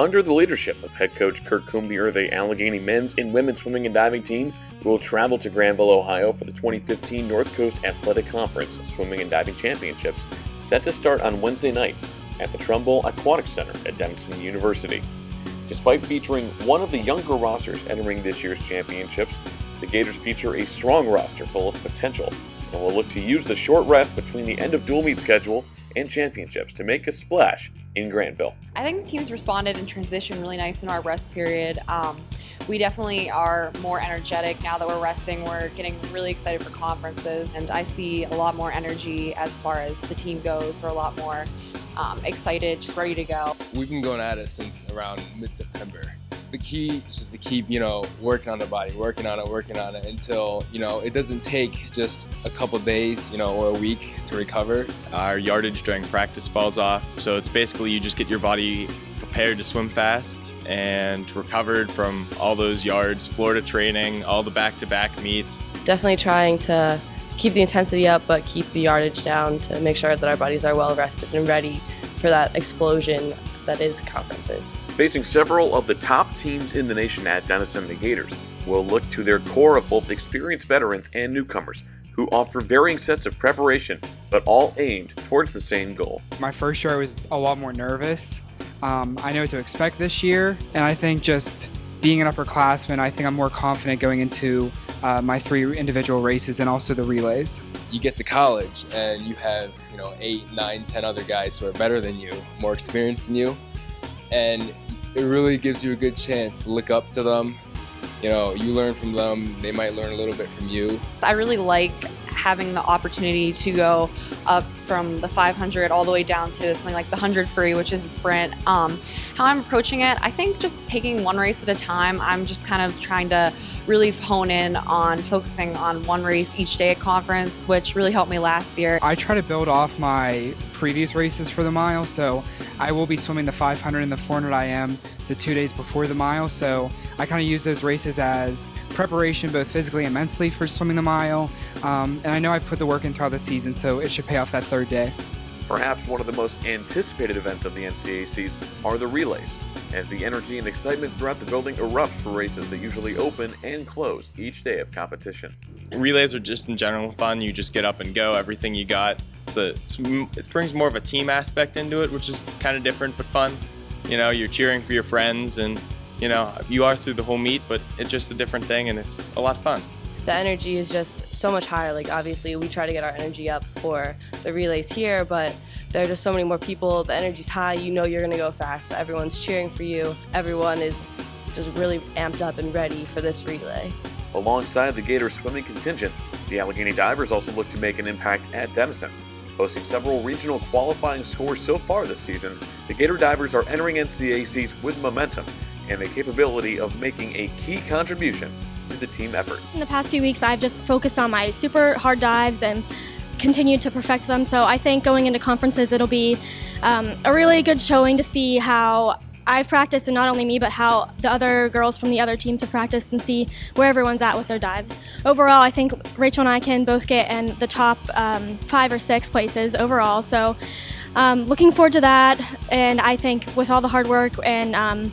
Under the leadership of head coach Kirk Coombs, the Allegheny men's and women's swimming and diving team will travel to Granville, Ohio for the 2015 North Coast Athletic Conference Swimming and Diving Championships, set to start on Wednesday night at the Trumbull Aquatic Center at Denison University. Despite featuring one of the younger rosters entering this year's championships, the Gators feature a strong roster full of potential and will look to use the short rest between the end of dual meet schedule and championships to make a splash in Granville. I think the team's responded and transitioned really nice in our rest period. We definitely are more energetic now that we're resting. We're getting really excited for conferences, and I see a lot more energy as far as the team goes. We're a lot more excited, just ready to go. We've been going at it since around mid-September. The key is just to keep, working on the body, working on it until, it doesn't take just a couple days, or a week to recover. Our yardage during practice falls off, so it's basically you just get your body prepared to swim fast and recovered from all those yards, Florida training, all the back-to-back meets. Definitely trying to keep the intensity up, but keep the yardage down to make sure that our bodies are well rested and ready for that explosion that is conferences. Facing several of the top teams in the nation at Denison, the Gators will look to their core of both experienced veterans and newcomers who offer varying sets of preparation, but all aimed towards the same goal. My first year I was a lot more nervous. I know what to expect this year, and I think just being an upperclassman, I think I'm more confident going into my 3 individual races and also the relays. You get to college and you have, 8, 9, 10 other guys who are better than you, more experienced than you, and it really gives you a good chance to look up to them. You learn from them, they might learn a little bit from you. I really like having the opportunity to go up from the 500 all the way down to something like the 100 free, which is a sprint. How I'm approaching it, I think just taking one race at a time. I'm just kind of trying to really hone in on focusing on one race each day at conference, which really helped me last year. I try to build off my previous races for the mile, so I will be swimming the 500 and the 400 IM the 2 days before the mile, so I kind of use those races as preparation both physically and mentally for swimming the mile, and I know I've put the work in throughout the season, so it should pay off that 3rd day. Perhaps one of the most anticipated events of the NCACs are the relays, as the energy and excitement throughout the building erupts for races that usually open and close each day of competition. Relays are just in general fun. You just get up and go, everything you got. It brings more of a team aspect into it, which is kind of different but fun. You're cheering for your friends and, you are through the whole meet, but it's just a different thing and it's a lot of fun. The energy is just so much higher. Like, obviously we try to get our energy up for the relays here, but there are just so many more people. The energy's high, you're gonna go fast. Everyone's cheering for you. Everyone is just really amped up and ready for this relay. Alongside the Gators swimming contingent, the Allegheny Divers also look to make an impact at Denison. Boasting several regional qualifying scores so far this season, the Gator Divers are entering NCACs with momentum and the capability of making a key contribution to the team effort. In the past few weeks, I've just focused on my super hard dives and continued to perfect them. So I think going into conferences, it'll be a really good showing to see how I've practiced, and not only me, but how the other girls from the other teams have practiced, and see where everyone's at with their dives. Overall, I think Rachel and I can both get in the top 5 or 6 places overall. So looking forward to that, and I think with all the hard work and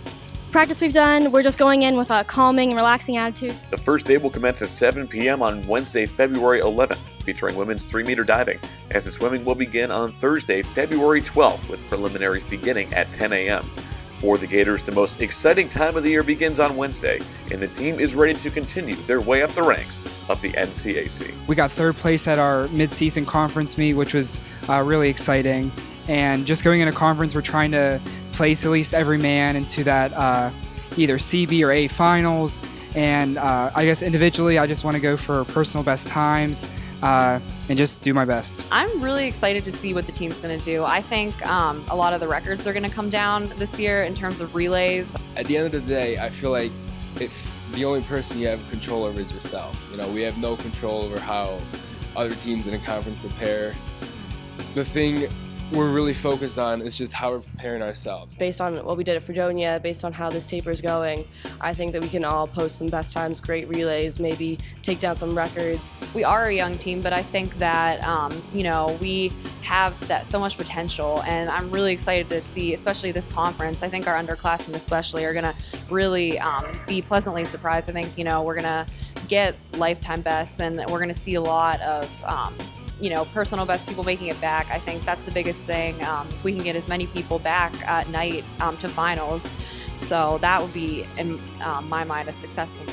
practice we've done, we're just going in with a calming and relaxing attitude. The first day will commence at 7 p.m. on Wednesday, February 11th, featuring women's 3-meter diving, as the swimming will begin on Thursday, February 12th, with preliminaries beginning at 10 a.m. For the Gators, the most exciting time of the year begins on Wednesday, and the team is ready to continue their way up the ranks of the NCAC. We got 3rd place at our mid-season conference meet, which was really exciting. And just going into conference, we're trying to place at least every man into that either CB or A finals. And I guess individually, I just want to go for personal best times and just do my best. I'm really excited to see what the team's going to do. I think a lot of the records are going to come down this year in terms of relays. At the end of the day, I feel like if the only person you have control over is yourself. We have no control over how other teams in a conference prepare. The thing we're really focused on is just how we're preparing ourselves. Based on what we did at Fredonia, based on how this taper is going, I think that we can all post some best times, great relays, maybe take down some records. We are a young team, but I think that we have that so much potential, and I'm really excited to see, especially this conference. I think our underclassmen especially are going to really be pleasantly surprised. I think we're going to get lifetime bests, and we're going to see a lot of personal best people making it back. I think that's the biggest thing. If we can get as many people back at night to finals, so that would be, in my mind, a successful